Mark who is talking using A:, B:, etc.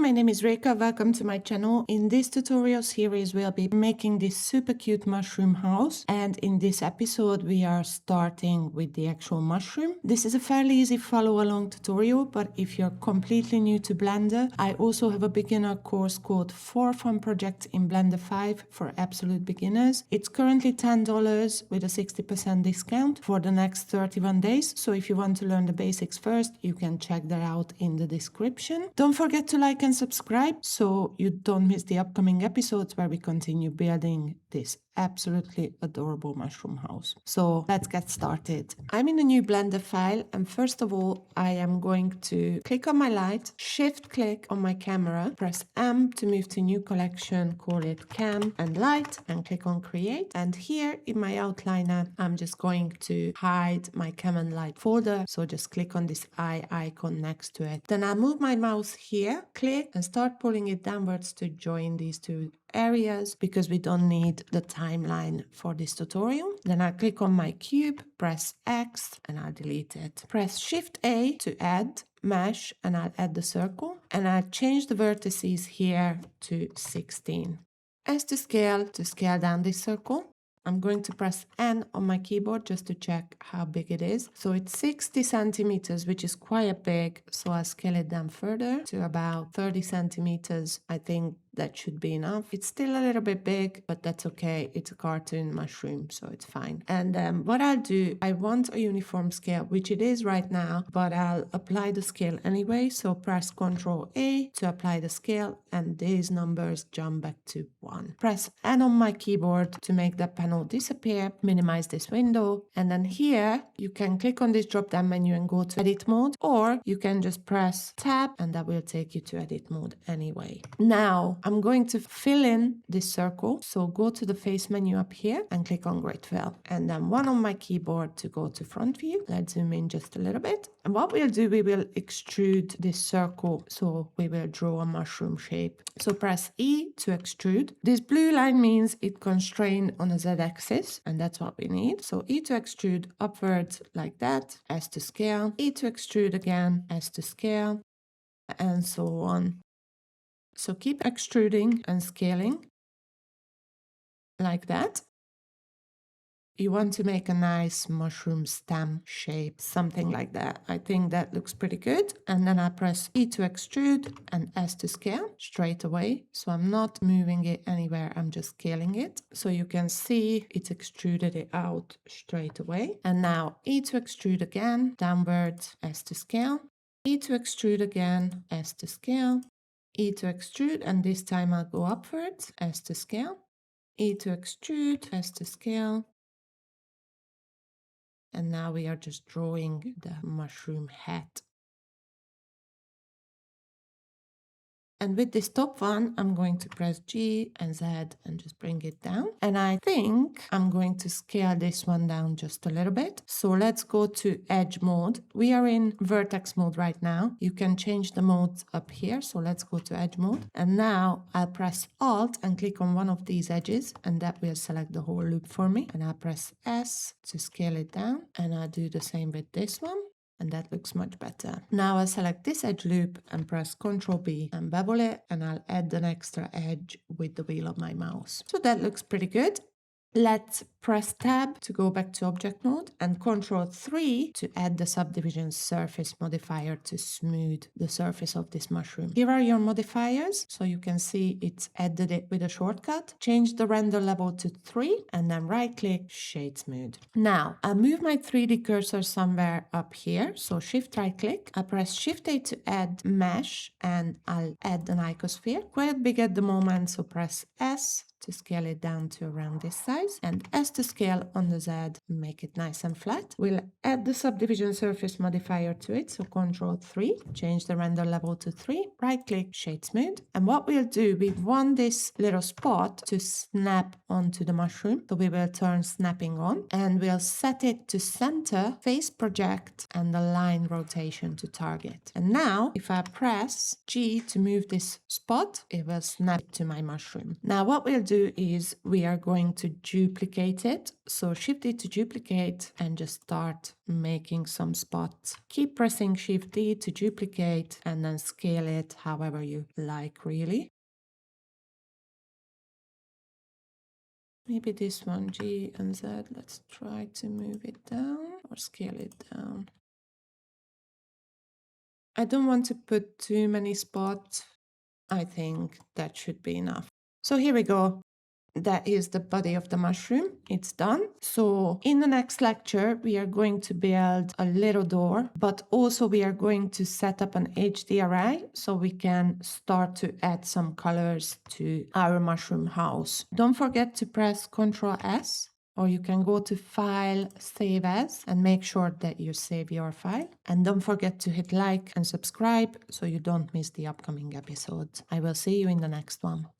A: my name is Reka. Welcome to my channel. In this tutorial series, we'll be making this super cute mushroom house. And in this episode, we are starting with the actual mushroom. This is a fairly easy follow along tutorial, but if you're completely new to Blender, I also have a beginner course called 4 Fun Projects in Blender 5 for absolute beginners. It's currently $10 with a 60% discount for the next 31 days. So if you want to learn the basics first, you can check that out in the description. Don't forget to like and subscribe so you don't miss the upcoming episodes where we continue building this absolutely adorable mushroom house. So let's get started. I'm in a new Blender file, and first of all, I am going to click on my light, shift click on my camera, press M to move to new collection, call it cam and light, and click on create. And here in my outliner, I'm just going to hide my cam and light folder. So just click on this eye icon next to it. Then I'll move my mouse here, click, and start pulling it downwards to join these two areas because we don't need the timeline for this tutorial. Then I click on my cube, press X, and I'll delete it. Press Shift A to add mesh, and I'll add the circle, and I'll change the vertices here to 16. As to scale down this circle, I'm going to press N on my keyboard just to check how big it is. So it's 60 centimeters, which is quite big. So I'll scale it down further to about 30 centimeters. I think that should be enough. It's still a little bit big, but that's okay. It's a cartoon mushroom, so it's fine. And what I'll do, I want a uniform scale, which it is right now, but I'll apply the scale anyway. So press Ctrl A to apply the scale, and these numbers jump back to 1. Press N on my keyboard to make that panel disappear, minimize this window, and then here you can click on this drop-down menu and go to edit mode, or you can just press tab and that will take you to edit mode anyway. Now, I'm going to fill in this circle. So go to the face menu up here and click on Great Fill. And then 1 on my keyboard to go to front view. Let's zoom in just a little bit. And what we'll do, we will extrude this circle. So we will draw a mushroom shape. So press E to extrude. This blue line means it constrained on a Z-axis, and that's what we need. So E to extrude upwards like that, S to scale, E to extrude again, S to scale, and so on. So keep extruding and scaling like that. You want to make a nice mushroom stem shape, something like that. I think that looks pretty good. And then I press E to extrude and S to scale straight away. So I'm not moving it anywhere, I'm just scaling it. So you can see it's extruded it out straight away. And now E to extrude again, downwards, S to scale. E to extrude again, S to scale. E to extrude, and this time I'll go upwards, S to scale. E to extrude, S to scale. And now we are just drawing the mushroom head. And with this top one, I'm going to press G and Z and just bring it down. And I think I'm going to scale this one down just a little bit. So let's go to edge mode. We are in vertex mode right now. You can change the modes up here. So let's go to edge mode. And now I'll press Alt and click on one of these edges, and that will select the whole loop for me. And I'll press S to scale it down. And I'll do the same with this one. And that looks much better. Now I'll select this edge loop and press Ctrl B and bevel it, and I'll add an extra edge with the wheel of my mouse. So that looks pretty good. Let's press Tab to go back to object mode and Ctrl 3 to add the subdivision surface modifier to smooth the surface of this mushroom. Here are your modifiers, so you can see it's added it with a shortcut. Change the render level to 3 and then right click, shade smooth. Now I'll move my 3D cursor somewhere up here, so shift right click. I'll press Shift A to add mesh, and I'll add an icosphere. Quite big at the moment, so press S to scale it down to around this size, and S to scale on the Z, make it nice and flat. We'll add the subdivision surface modifier to it, so Ctrl 3, change the render level to 3, right click, shade smooth. And what we'll do, we want this little spot to snap onto the mushroom, so we will turn snapping on, and we'll set it to center, face project, and the line rotation to target. And now, if I press G to move this spot, it will snap to my mushroom. Now what we'll do is we are going to duplicate it. So Shift D to duplicate and just start making some spots. Keep pressing Shift D to duplicate and then scale it however you like, really. Maybe this one, G and Z, let's try to move it down or scale it down. I don't want to put too many spots. I think that should be enough. So here we go. That is the body of the mushroom. It's done. So in the next lecture, we are going to build a little door, but also we are going to set up an HD array so we can start to add some colors to our mushroom house. Don't forget to press Ctrl S, or you can go to File, Save As, and make sure that you save your file. And don't forget to hit like and subscribe so you don't miss the upcoming episodes. I will see you in the next one.